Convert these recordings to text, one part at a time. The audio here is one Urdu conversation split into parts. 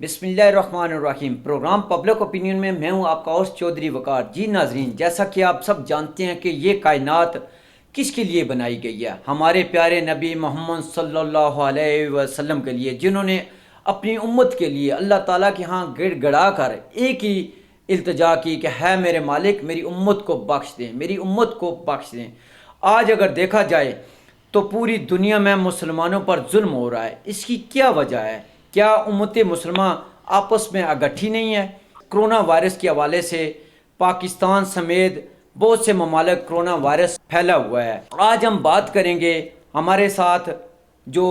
بسم اللہ الرحمن الرحیم۔ پروگرام پبلک اوپینین میں میں ہوں آپ کا ہوسٹ چودھری وقار۔ جی ناظرین، جیسا کہ آپ سب جانتے ہیں کہ یہ کائنات کس کے لیے بنائی گئی ہے؟ ہمارے پیارے نبی محمد صلی اللہ علیہ وسلم کے لیے، جنہوں نے اپنی امت کے لیے اللہ تعالیٰ کے ہاں گڑ گڑا کر ایک ہی التجا کی کہ ہے میرے مالک میری امت کو بخش دیں، میری امت کو بخش دیں۔ آج اگر دیکھا جائے تو پوری دنیا میں مسلمانوں پر ظلم ہو رہا ہے۔ اس کی کیا وجہ ہے؟ کیا امت مسلمہ آپس میں اکٹھی نہیں ہے؟ کرونا وائرس کے حوالے سے پاکستان سمیت بہت سے ممالک کرونا وائرس پھیلا ہوا ہے۔ آج ہم بات کریں گے، ہمارے ساتھ جو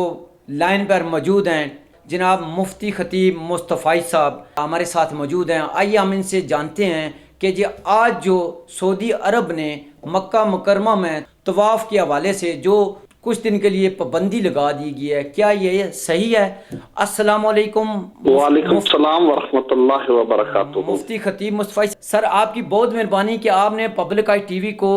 لائن پر موجود ہیں جناب مفتی خطیب مصطفی صاحب ہمارے ساتھ موجود ہیں۔ آئیے ہم ان سے جانتے ہیں کہ جی آج جو سعودی عرب نے مکہ مکرمہ میں طواف کے حوالے سے جو کچھ دن کے لیے پابندی لگا دی گئی ہے، کیا یہ صحیح ہے؟ السلام علیکم۔ وعلیکم السلام ورحمۃ اللہ وبرکاتہ۔ مفتی خطیب مصطفی سر، آپ کی بہت مہربانی کہ آپ نے پبلک آئی ٹی وی کو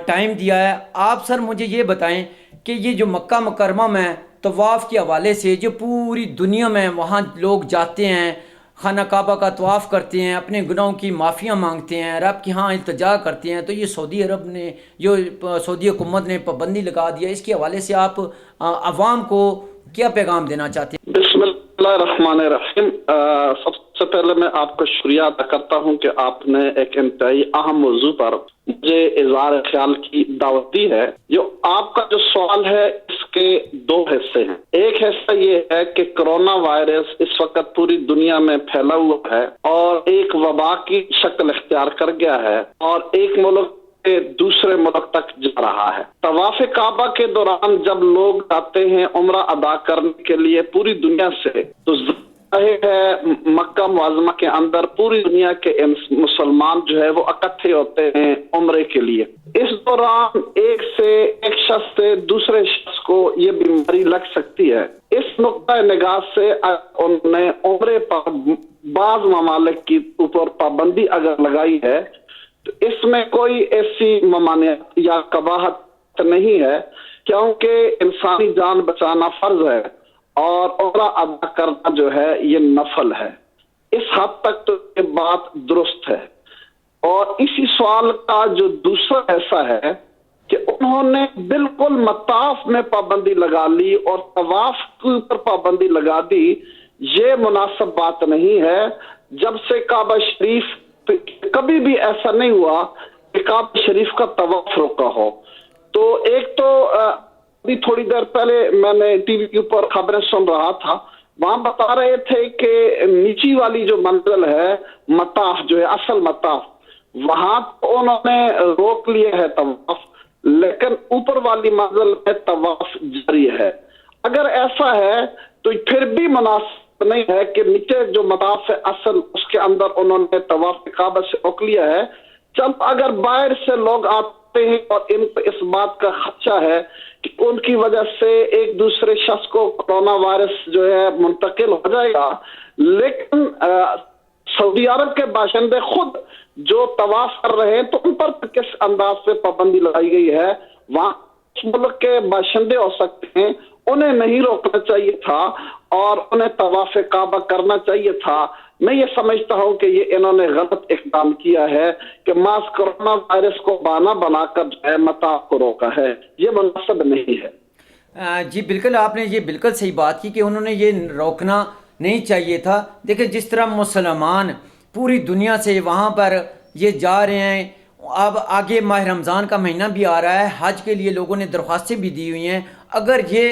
ٹائم دیا ہے۔ آپ سر مجھے یہ بتائیں کہ یہ جو مکہ مکرمہ میں طواف کے حوالے سے جو پوری دنیا میں وہاں لوگ جاتے ہیں، خانہ کعبہ کا طواف کرتے ہیں، اپنے گناہوں کی معافیاں مانگتے ہیں، رب کے ہاں التجا کرتے ہیں، تو یہ سعودی عرب نے جو سعودی حکومت نے پابندی لگا دیا، اس کے حوالے سے آپ عوام کو کیا پیغام دینا چاہتے ہیں؟ بسم اللہ الرحمن الرحیم۔ سب سے پہلے میں آپ کا شکریہ ادا کرتا ہوں کہ آپ نے ایک انتہائی اہم موضوع پر مجھے اظہار خیال کی دعوت دی ہے۔ جو آپ کا جو سوال ہے اس کے دو حصے ہیں۔ ایک حصہ یہ ہے کہ کرونا وائرس اس وقت پوری دنیا میں پھیلا ہوا ہے اور ایک وبا کی شکل اختیار کر گیا ہے اور ایک ملک دوسرے ملک تک جا رہا ہے۔ طواف کعبہ کے دوران جب لوگ آتے ہیں عمرہ ادا کرنے کے لیے پوری دنیا سے، تو ظاہر ہے مکہ معظمہ کے اندر پوری دنیا کے مسلمان جو ہے وہ اکٹھے ہوتے ہیں عمرے کے لیے۔ اس دوران ایک شخص سے دوسرے شخص کو یہ بیماری لگ سکتی ہے۔ اس نقطۂ نگاہ سے انہوں نے عمرے پر بعض ممالک کی اوپر پابندی اگر لگائی ہے تو اس میں کوئی ایسی ممانعت یا قباحت نہیں ہے، کیونکہ انسانی جان بچانا فرض ہے اور عمرہ ادا کرنا جو ہے یہ نفل ہے۔ اس حد تک تو یہ بات درست ہے۔ اور اسی سوال کا جو دوسرا حصہ ہے کہ انہوں نے بالکل مطاف میں پابندی لگا لی اور طواف کے اوپر پابندی لگا دی، یہ مناسب بات نہیں ہے۔ جب سے کعبہ شریف کبھی بھی ایسا نہیں ہوا کہ کعبہ شریف کا طواف روکا ہو۔ تو ایک تو ابھی تھوڑی دیر پہلے میں نے ٹی وی کے اوپر خبریں سن رہا تھا، وہاں بتا رہے تھے کہ نیچی والی جو منزل ہے مطاف جو ہے اصل مطاف، وہاں تو انہوں نے روک لیا ہے طواف، لیکن اوپر والی منزل میں طواف جاری ہے۔ اگر ایسا ہے تو پھر بھی مناسب نہیں ہے کہ نیچے جو مطاف ہے اصل اس کے اندر انہوں نے طواف کعبہ سے روک لیا ہے۔ جب اگر باہر سے لوگ آتے ہیں اور ان پہ اس بات کا خدشہ ہے کہ ان کی وجہ سے ایک دوسرے شخص کو کرونا وائرس جو ہے منتقل ہو جائے گا، لیکن سعودی عرب کے باشندے خود جو طواف کر رہے ہیں تو ان پر کس انداز سے پابندی لگائی گئی ہے؟ وہاں ملک کے باشندے ہو سکتے ہیں، انہیں نہیں روکنا چاہیے تھا اور انہیں طواف کعبہ کرنا چاہیے تھا۔ میں یہ سمجھتا ہوں کہ یہ انہوں نے غلط اقدام کیا ہے کہ ماس کرونا وائرس کو بہانہ بنا کر جو ہے مطاف کو روکا ہے، یہ مناسب نہیں ہے۔ جی بالکل، آپ نے یہ بالکل صحیح بات کی کہ انہوں نے یہ روکنا نہیں چاہیے تھا۔ دیکھیں جس طرح مسلمان پوری دنیا سے وہاں پر یہ جا رہے ہیں، اب آگے ماہ رمضان کا مہینہ بھی آ رہا ہے، حج کے لیے لوگوں نے درخواستیں بھی دی ہوئی ہیں۔ اگر یہ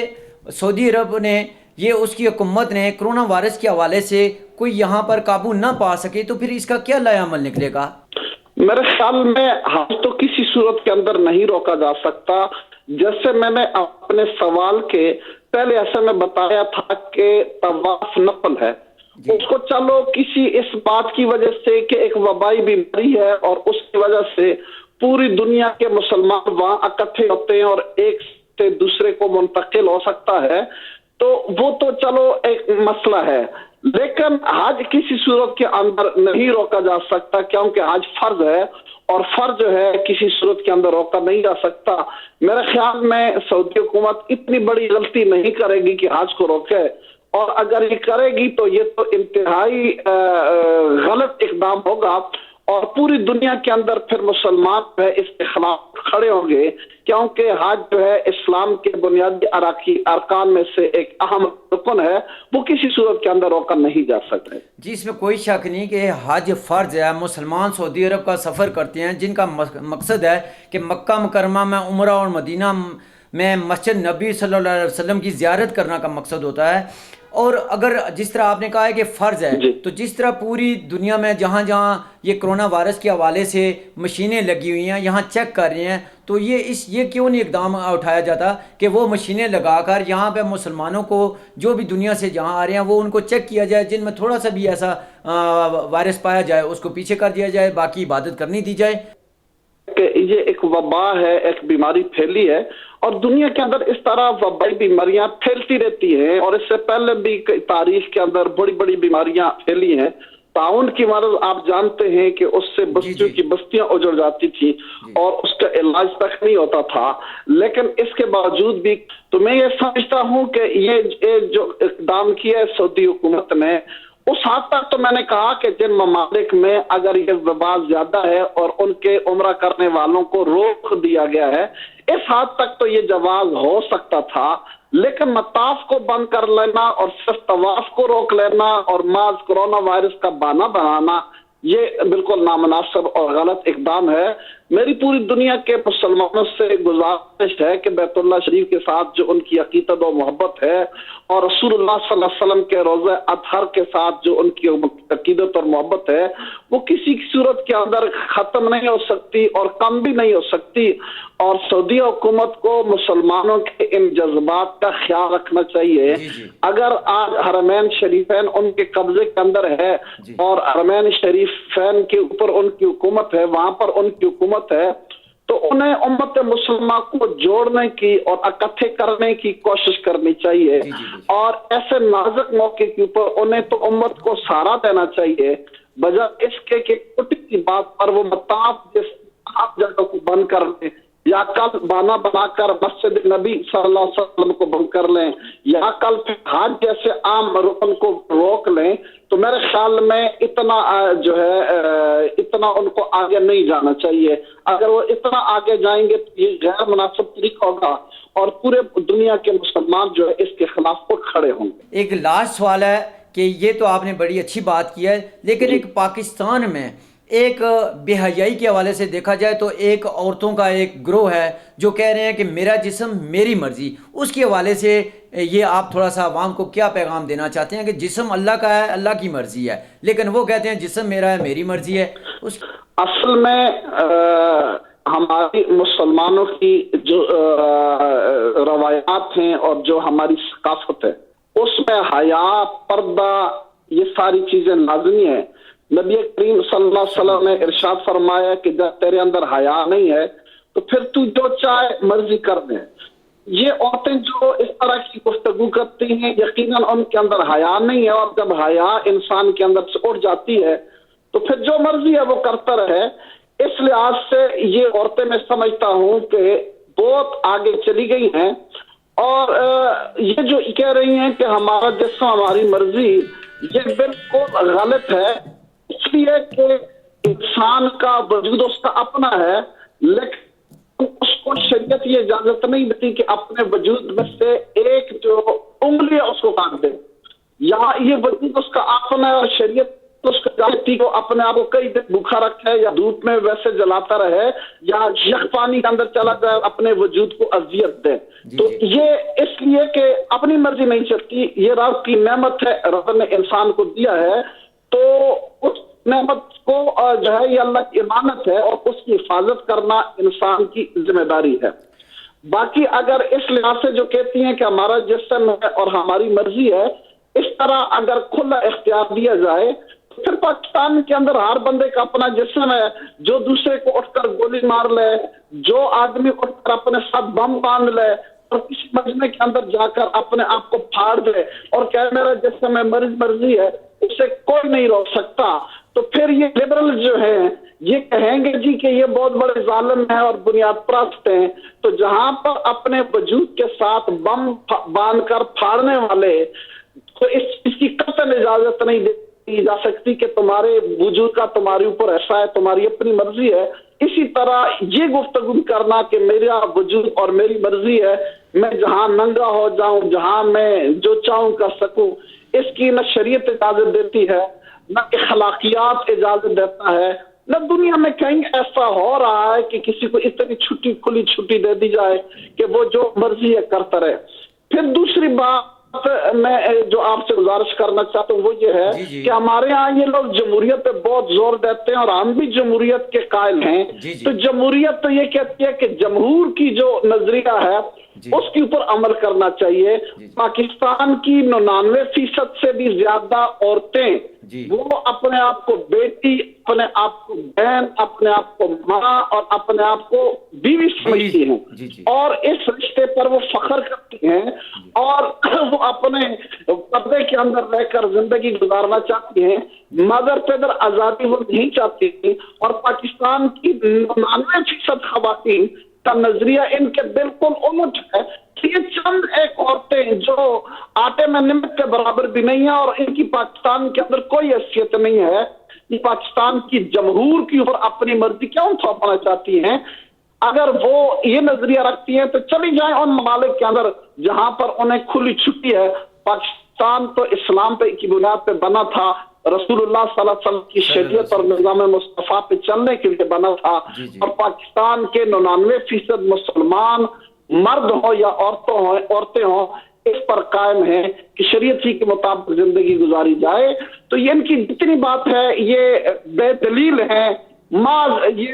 سعودی عرب نے یہ اس کی حکومت نے کرونا وائرس کے حوالے سے کوئی یہاں پر قابو نہ پا سکے تو پھر اس کا کیا لائے عمل نکلے گا؟ میرے خیال میں حج تو کسی صورت کے اندر نہیں روکا جا سکتا۔ جیسے میں نے اپنے سوال کے پہلے ایسے میں بتایا تھا کہ طواف نفل ہے، اس کو چلو کسی اس بات کی وجہ سے کہ ایک وبائی بیماری ہے اور اس کی وجہ سے پوری دنیا کے مسلمان وہاں اکٹھے ہوتے ہیں اور ایک سے دوسرے کو منتقل ہو سکتا ہے، تو وہ تو چلو ایک مسئلہ ہے، لیکن حج کسی صورت کے اندر نہیں روکا جا سکتا کیونکہ حج فرض ہے اور فرض جو ہے کسی صورت کے اندر روکا نہیں جا سکتا۔ میرے خیال میں سعودی حکومت اتنی بڑی غلطی نہیں کرے گی کہ حج کو روکے، اور اگر یہ کرے گی تو یہ تو انتہائی غلط اقدام ہوگا، اور پوری دنیا کے اندر پھر مسلمان جو ہے اس کے خلاف کھڑے ہوں گے، کیونکہ حج جو ہے اسلام کے بنیادی ارکان میں سے ایک اہم رکن ہے، وہ کسی صورت کے اندر روکا نہیں جا سکتا ہے۔ جی اس میں کوئی شک نہیں کہ حج فرض ہے۔ مسلمان سعودی عرب کا سفر کرتے ہیں جن کا مقصد ہے کہ مکہ مکرمہ میں عمرہ اور مدینہ میں مسجد نبی صلی اللہ علیہ وسلم کی زیارت کرنا کا مقصد ہوتا ہے۔ اور اگر جس طرح آپ نے کہا ہے کہ فرض ہے، تو جس طرح پوری دنیا میں جہاں جہاں یہ کرونا وائرس کے حوالے سے مشینیں لگی ہوئی ہیں، یہاں چیک کر رہے ہیں، تو یہ کیوں نہیں اقدام اٹھایا جاتا کہ وہ مشینیں لگا کر یہاں پہ مسلمانوں کو جو بھی دنیا سے جہاں آ رہے ہیں وہ ان کو چیک کیا جائے، جن میں تھوڑا سا بھی ایسا وائرس پایا جائے اس کو پیچھے کر دیا جائے، باقی عبادت کرنی دی جائے؟ کہ یہ ایک وبا ہے، ایک بیماری پھیلی ہے، اور دنیا کے اندر اس طرح وبائی بیماریاں پھیلتی رہتی ہیں، اور اس سے پہلے بھی تاریخ کے اندر بڑی بڑی بیماریاں پھیلی ہیں۔ طاعون کی مرض آپ جانتے ہیں کہ اس سے بستیوں کی بستیاں اجڑ جاتی تھی اور اس کا علاج تک نہیں ہوتا تھا، لیکن اس کے باوجود بھی تو میں یہ سمجھتا ہوں کہ یہ جو اقدام کیا ہے سعودی حکومت نے، اس حد تک تو میں نے کہا کہ جن ممالک میں اگر یہ وبا زیادہ ہے اور ان کے عمرہ کرنے والوں کو روک دیا گیا ہے، اس حد تک تو یہ جواز ہو سکتا تھا، لیکن مطاف کو بند کر لینا اور صرف طواف کو روک لینا اور محض کرونا وائرس کا بہانہ بنانا، یہ بالکل نامناسب اور غلط اقدام ہے۔ میری پوری دنیا کے مسلمانوں سے گزارش ہے کہ بیت اللہ شریف کے ساتھ جو ان کی عقیدت و محبت ہے، اور رسول اللہ صلی اللہ علیہ وسلم کے روزہ اطہر کے ساتھ جو ان کی عقیدت اور محبت ہے، وہ کسی صورت کے اندر ختم نہیں ہو سکتی اور کم بھی نہیں ہو سکتی، اور سعودی حکومت کو مسلمانوں کے ان جذبات کا خیال رکھنا چاہیے۔ اگر آج حرمین شریفین ان کے قبضے کے اندر ہے اور حرمین شریفین کے اوپر ان کی حکومت ہے، وہاں پر ان کی حکومت ہے، تو انہیں امت مسلمہ کو جوڑنے کی اور اکٹھے کرنے کی کوشش کرنی چاہیے، اور ایسے نازک موقع کے اوپر انہیں تو امت کو سہارا دینا چاہیے، بجائے اس کے کہ چھوٹی سی بات پر وہ مطاف جس آپ جگہ کو بند کر لیں، یا کل بہانہ بنا کر مسجد نبی صلی اللہ علیہ وسلم کو بند کر لیں، یا کل حج جیسے عام رکن کو روک لیں، تو میرے خیال میں اتنا جو ہے اتنا ان کو آگے نہیں جانا چاہیے۔ اگر وہ اتنا آگے جائیں گے تو یہ غیر مناسب طریقہ ہوگا، اور پورے دنیا کے مسلمان جو ہے اس کے خلاف اٹھ کھڑے ہوں گے۔ ایک لاسٹ سوال ہے کہ یہ تو آپ نے بڑی اچھی بات کی ہے، لیکن ایک پاکستان میں ایک بے حیائی کے حوالے سے دیکھا جائے تو ایک عورتوں کا ایک گروہ ہے جو کہہ رہے ہیں کہ میرا جسم میری مرضی، اس کے حوالے سے یہ آپ تھوڑا سا عوام کو کیا پیغام دینا چاہتے ہیں کہ جسم اللہ کا ہے، اللہ کی مرضی ہے، لیکن وہ کہتے ہیں جسم میرا ہے، میری مرضی ہے؟ اصل میں ہماری مسلمانوں کی جو روایات ہیں اور جو ہماری ثقافت ہے، اس میں حیا، پردہ، یہ ساری چیزیں لازمی ہیں۔ نبی کریم صلی اللہ علیہ وسلم نے ارشاد فرمایا کہ جب تیرے اندر حیا نہیں ہے تو پھر تو جو چاہے مرضی کر دے۔ یہ عورتیں جو اس طرح کی گفتگو کرتی ہیں، یقیناً ان کے اندر حیا نہیں ہے، اور جب حیا انسان کے اندر سے اٹھ جاتی ہے تو پھر جو مرضی ہے وہ کرتا رہے۔ اس لحاظ سے یہ عورتیں میں سمجھتا ہوں کہ بہت آگے چلی گئی ہیں، اور یہ جو کہہ رہی ہیں کہ ہمارا جسم ہماری مرضی، یہ بالکل غلط ہے، اس لیے کہ انسان کا وجود اس کا اپنا ہے، لیکن اس کو شریعت یہ اجازت نہیں دیتی کہ اپنے وجود میں سے ایک جو انگلی ہے اس کو کاٹ دے، یا یہ وجود اس کا اپنا ہے اور شریعت اس کو جانتی کہ اپنے آپ کو کئی دن بھوکا رکھے یا دھوپ میں ویسے جلاتا رہے یا یخ پانی کے اندر چلا جائے، اپنے وجود کو اذیت دے۔ تو یہ اس لیے کہ اپنی مرضی نہیں چلتی، یہ رب کی نعمت ہے، رب نے انسان کو دیا ہے، تو اس نعمت کو جو ہے یہ اللہ کی امانت ہے، اور اس کی حفاظت کرنا انسان کی ذمہ داری ہے۔ باقی اگر اس لحاظ سے جو کہتی ہیں کہ ہمارا جسم ہے اور ہماری مرضی ہے، اس طرح اگر کھلا اختیار دیا جائے تو پھر پاکستان کے اندر ہر بندے کا اپنا جسم ہے، جو دوسرے کو اٹھ کر گولی مار لے، جو آدمی اٹھ کر اپنے ساتھ بم باندھ لے اور کسی مجمع کے اندر جا کر اپنے آپ کو پھاڑ دے اور کہے میرا جسم ہے، مرضی ہے، اسے کوئی نہیں روک سکتا، تو پھر یہ لبرل جو ہیں یہ کہیں گے جی کہ یہ بہت بڑے ظالم ہیں اور بنیاد پرست ہیں۔ تو جہاں پر اپنے وجود کے ساتھ بم باندھ کر پھاڑنے والے تو اس چیز کی قطعاً اجازت نہیں دی جا سکتی کہ تمہارے وجود کا تمہارے اوپر ایسا ہے، تمہاری اپنی مرضی ہے۔ اسی طرح یہ گفتگو کرنا کہ میرا وجود اور میری مرضی ہے، میں جہاں ننگا ہو جاؤں، جہاں میں جو چاہوں کر سکوں، اس کی نہ شریعت اجازت دیتی ہے، نہ اخلاقیات اجازت دیتا ہے، نہ دنیا میں کہیں ایسا ہو رہا ہے کہ کسی کو اتنی چھٹی کھلی چھٹی دے دی جائے کہ وہ جو مرضی ہے کرتا رہے۔ پھر دوسری بات میں جو آپ سے گزارش کرنا چاہتا ہوں وہ یہ ہے کہ ہمارے ہاں یہ لوگ جمہوریت پہ بہت زور دیتے ہیں اور ہم بھی جمہوریت کے قائل ہیں۔ تو جمہوریت تو یہ کہتی ہے کہ جمہور کی جو نظریہ ہے اس کے اوپر عمل کرنا چاہیے۔ پاکستان کی 99% سے بھی زیادہ عورتیں وہ اپنے آپ کو بیٹی، اپنے آپ کو بہن، اپنے آپ کو ماں اور اپنے آپ کو بیوی سمجھتی ہیں، اور اس رشتے پر وہ فخر کرتی ہیں، اور وہ اپنے پردے کے اندر رہ کر زندگی گزارنا چاہتی ہیں۔ مدر پیدر آزادی وہ نہیں چاہتی تھی، اور پاکستان کی 99% خواتین کا نظریہ ان کے بالکل الٹ ہے کہ یہ چند ایک عورتیں جو آٹے میں نمک کے برابر بھی نہیں ہیں، اور ان کی پاکستان کے اندر کوئی حیثیت نہیں ہے، یہ پاکستان کی جمہور کی اوپر اپنی مرضی کیوں تھوپنا چاہتی ہیں؟ اگر وہ یہ نظریہ رکھتی ہیں تو چلی جائیں ان ممالک کے اندر جہاں پر انہیں کھلی چھٹی ہے۔ پاکستان تو اسلام پہ کی بنیاد پہ بنا تھا، رسول اللہ صلی اللہ علیہ وسلم کی شریعت اور نظام مصطفیٰ پہ چلنے کے لیے بنا تھا، اور پاکستان کے 99% مسلمان مرد ہوں یا عورتیں ہوں اس پر قائم ہیں کہ شریعت ہی کے مطابق زندگی گزاری جائے۔ تو یہ ان کی جتنی بات ہے یہ بے دلیل ہے، یہ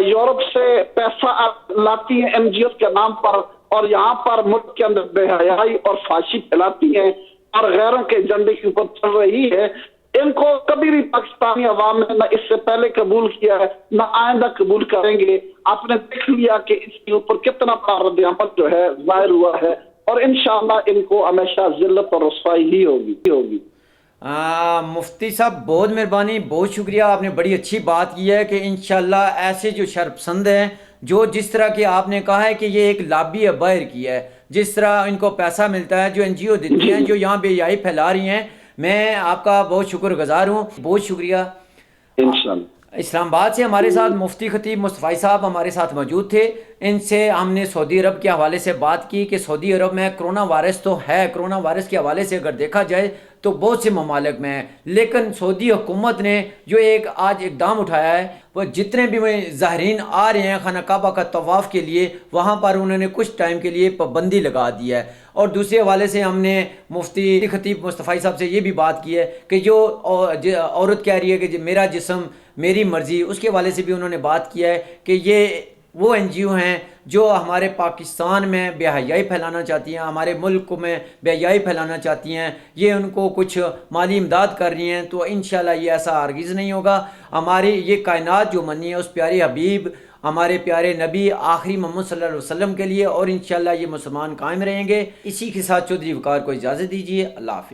یورپ سے پیسہ لاتی ہیں این جی اوز کے نام پر، اور یہاں پر ملک کے اندر بے حیائی اور فحاشی پھیلاتی ہیں اور غیروں کے ایجنڈے کے اوپر چل رہی ہے۔ ان کو کبھی بھی پاکستانی عوام نے نہ اس سے پہلے قبول کیا ہے نہ آئندہ قبول کریں گے۔ آپ نے دیکھ لیا کہ اس کے اوپر کتنا بڑا رد عمل جو ہے ظاہر ہوا ہے، اور انشاءاللہ ان کو ہمیشہ ذلت اور رسوائی ہی ہوگی۔ مفتی صاحب بہت مہربانی، بہت شکریہ، آپ نے بڑی اچھی بات کی ہے کہ انشاءاللہ ایسے جو شرپسند ہیں، جو جس طرح کہ آپ نے کہا ہے کہ یہ ایک لابی ہے باہر کی ہے، جس طرح ان کو پیسہ ملتا ہے، جو این جی او دیتی ہیں، جو یہاں بے حیائی پھیلا رہی ہیں، میں آپ کا بہت شکر گزار ہوں، بہت شکریہ۔ انشاءاللہ اسلام آباد سے ہمارے ساتھ مفتی خطیب مصطفی صاحب ہمارے ساتھ موجود تھے۔ ان سے ہم نے سعودی عرب کے حوالے سے بات کی کہ سعودی عرب میں کرونا وائرس تو ہے، کرونا وائرس کے حوالے سے اگر دیکھا جائے تو بہت سے ممالک میں ہے، لیکن سعودی حکومت نے جو ایک آج اقدام اٹھایا ہے، وہ جتنے بھی زائرین آ رہے ہیں خانہ کعبہ کا طواف کے لیے، وہاں پر انہوں نے کچھ ٹائم کے لیے پابندی لگا دی ہے۔ اور دوسرے حوالے سے ہم نے مفتی خطیب مصطفی صاحب سے یہ بھی بات کی ہے کہ جو عورت کہہ رہی ہے کہ میرا جسم میری مرضی، اس کے حوالے سے بھی انہوں نے بات کیا ہے کہ یہ وہ این جی او ہیں جو ہمارے پاکستان میں بے حیائی پھیلانا چاہتی ہیں، ہمارے ملک میں بے حیائی پھیلانا چاہتی ہیں، یہ ان کو کچھ مالی امداد کر رہی ہیں، تو انشاءاللہ یہ ایسا ہرگز نہیں ہوگا۔ ہماری یہ کائنات جو منی ہے اس پیارے حبیب ہمارے پیارے نبی آخری محمد صلی اللہ علیہ وسلم کے لیے، اور انشاءاللہ یہ مسلمان قائم رہیں گے۔ اسی کے ساتھ چودھری وقار کو اجازت دیجیے، اللہ حافظ۔